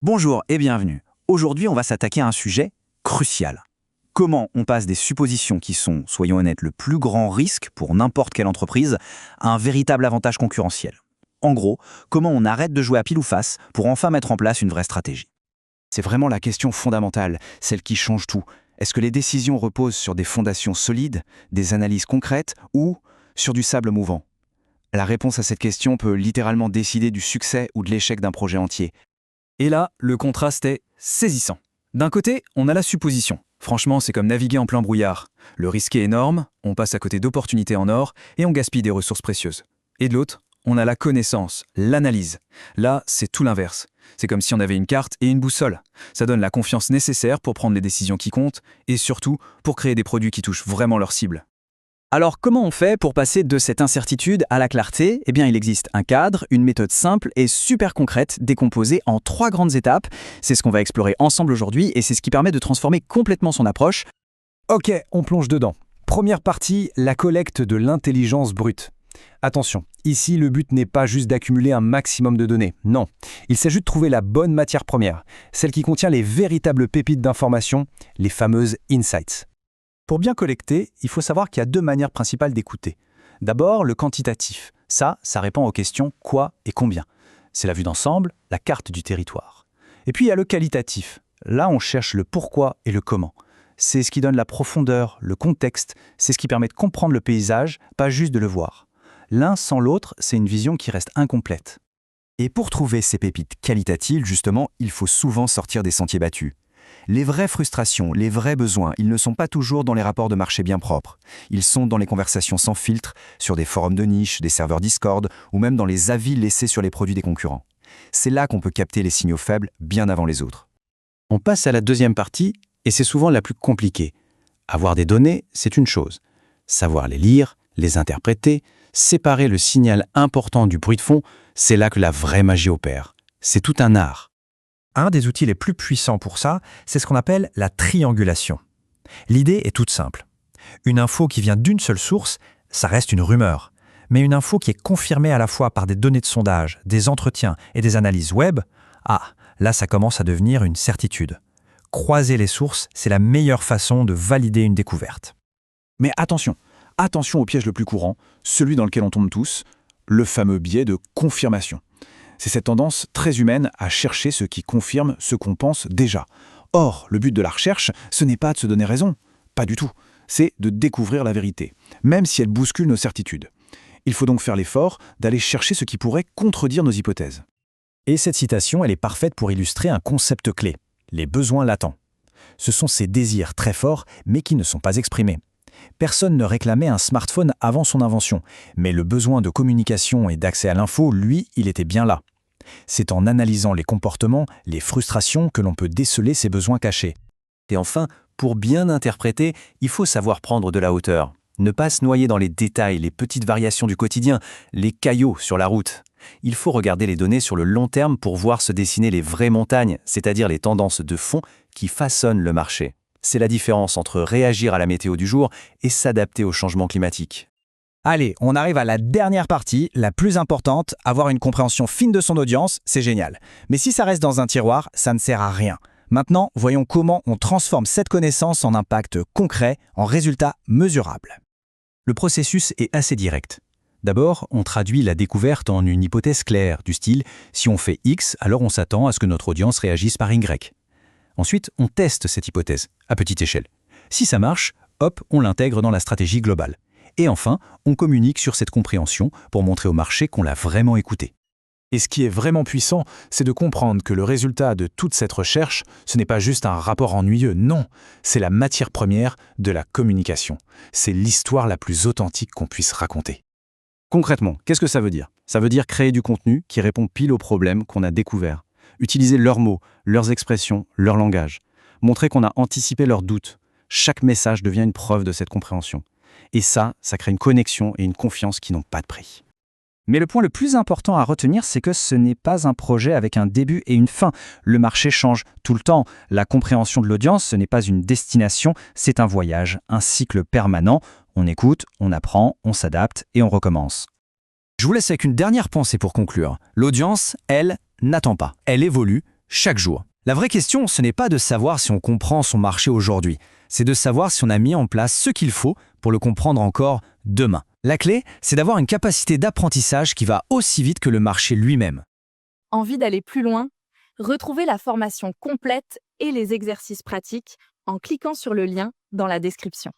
Bonjour et bienvenue. Aujourd'hui, on va s'attaquer à un sujet crucial. Comment on passe des suppositions qui sont, soyons honnêtes, le plus grand risque pour n'importe quelle entreprise à un véritable avantage concurrentiel. En gros, comment on arrête de jouer à pile ou face pour enfin mettre en place une vraie stratégie. C'est vraiment la question fondamentale, celle qui change tout. Est-ce que les décisions reposent sur des fondations solides, des analyses concrètes ou sur du sable mouvant? La réponse à cette question peut littéralement décider du succès ou de l'échec d'un projet entier. Et là, le contraste est saisissant. D'un côté, on a la supposition. Franchement, c'est comme naviguer en plein brouillard. Le risque est énorme, on passe à côté d'opportunités en or et on gaspille des ressources précieuses. Et de l'autre, on a la connaissance, l'analyse. Là, c'est tout l'inverse. C'est comme si on avait une carte et une boussole. Ça donne la confiance nécessaire pour prendre les décisions qui comptent et surtout pour créer des produits qui touchent vraiment leur cible. Alors, comment on fait pour passer de cette incertitude à la clarté? Eh bien, il existe un cadre, une méthode simple et super concrète, décomposée en 3 grandes étapes. C'est ce qu'on va explorer ensemble aujourd'hui et c'est ce qui permet de transformer complètement son approche. Ok, on plonge dedans. Première partie, la collecte de l'intelligence brute. Attention, ici le but n'est pas juste d'accumuler un maximum de données, non. Il s'agit de trouver la bonne matière première, celle qui contient les véritables pépites d'information, les fameuses insights. Pour bien collecter, il faut savoir qu'il y a 2 manières principales d'écouter. D'abord, le quantitatif. Ça répond aux questions quoi et combien. C'est la vue d'ensemble, la carte du territoire. Et puis il y a le qualitatif. Là, on cherche le pourquoi et le comment. C'est ce qui donne la profondeur, le contexte, c'est ce qui permet de comprendre le paysage, pas juste de le voir. L'un sans l'autre, c'est une vision qui reste incomplète. Et pour trouver ces pépites qualitatives, justement, il faut souvent sortir des sentiers battus. Les vraies frustrations, les vrais besoins, ils ne sont pas toujours dans les rapports de marché bien propres. Ils sont dans les conversations sans filtre, sur des forums de niche, des serveurs Discord, ou même dans les avis laissés sur les produits des concurrents. C'est là qu'on peut capter les signaux faibles bien avant les autres. On passe à la deuxième partie, et c'est souvent la plus compliquée. Avoir des données, c'est une chose. Savoir les lire, les interpréter, séparer le signal important du bruit de fond, c'est là que la vraie magie opère. C'est tout un art. Un des outils les plus puissants pour ça, c'est ce qu'on appelle la triangulation. L'idée est toute simple. Une info qui vient d'une seule source, ça reste une rumeur. Mais une info qui est confirmée à la fois par des données de sondage, des entretiens et des analyses web, là ça commence à devenir une certitude. Croiser les sources, c'est la meilleure façon de valider une découverte. Mais attention au piège le plus courant, celui dans lequel on tombe tous, le fameux biais de confirmation. C'est cette tendance très humaine à chercher ce qui confirme ce qu'on pense déjà. Or, le but de la recherche, ce n'est pas de se donner raison, pas du tout. C'est de découvrir la vérité, même si elle bouscule nos certitudes. Il faut donc faire l'effort d'aller chercher ce qui pourrait contredire nos hypothèses. Et cette citation, elle est parfaite pour illustrer un concept clé, les besoins latents. Ce sont ces désirs très forts, mais qui ne sont pas exprimés. Personne ne réclamait un smartphone avant son invention, mais le besoin de communication et d'accès à l'info, lui, il était bien là. C'est en analysant les comportements, les frustrations que l'on peut déceler ces besoins cachés. Et enfin, pour bien interpréter, il faut savoir prendre de la hauteur. Ne pas se noyer dans les détails, les petites variations du quotidien, les caillots sur la route. Il faut regarder les données sur le long terme pour voir se dessiner les vraies montagnes, c'est-à-dire les tendances de fond qui façonnent le marché. C'est la différence entre réagir à la météo du jour et s'adapter au changement climatique. Allez, on arrive à la dernière partie, la plus importante. Avoir une compréhension fine de son audience, c'est génial. Mais si ça reste dans un tiroir, ça ne sert à rien. Maintenant, voyons comment on transforme cette connaissance en impact concret, en résultats mesurables. Le processus est assez direct. D'abord, on traduit la découverte en une hypothèse claire, du style « si on fait X, alors on s'attend à ce que notre audience réagisse par Y ». Ensuite, on teste cette hypothèse, à petite échelle. Si ça marche, hop, on l'intègre dans la stratégie globale. Et enfin, on communique sur cette compréhension pour montrer au marché qu'on l'a vraiment écouté. Et ce qui est vraiment puissant, c'est de comprendre que le résultat de toute cette recherche, ce n'est pas juste un rapport ennuyeux, non, c'est la matière première de la communication. C'est l'histoire la plus authentique qu'on puisse raconter. Concrètement, qu'est-ce que ça veut dire? Ça veut dire créer du contenu qui répond pile aux problèmes qu'on a découverts. Utiliser leurs mots, leurs expressions, leur langage. Montrer qu'on a anticipé leurs doutes. Chaque message devient une preuve de cette compréhension. Et ça crée une connexion et une confiance qui n'ont pas de prix. Mais le point le plus important à retenir, c'est que ce n'est pas un projet avec un début et une fin. Le marché change tout le temps. La compréhension de l'audience, ce n'est pas une destination, c'est un voyage, un cycle permanent. On écoute, on apprend, on s'adapte et on recommence. Je vous laisse avec une dernière pensée pour conclure. L'audience, elle, n'attend pas. Elle évolue, chaque jour. La vraie question, ce n'est pas de savoir si on comprend son marché aujourd'hui, c'est de savoir si on a mis en place ce qu'il faut pour le comprendre encore demain. La clé, c'est d'avoir une capacité d'apprentissage qui va aussi vite que le marché lui-même. Envie d'aller plus loin? Retrouvez la formation complète et les exercices pratiques en cliquant sur le lien dans la description.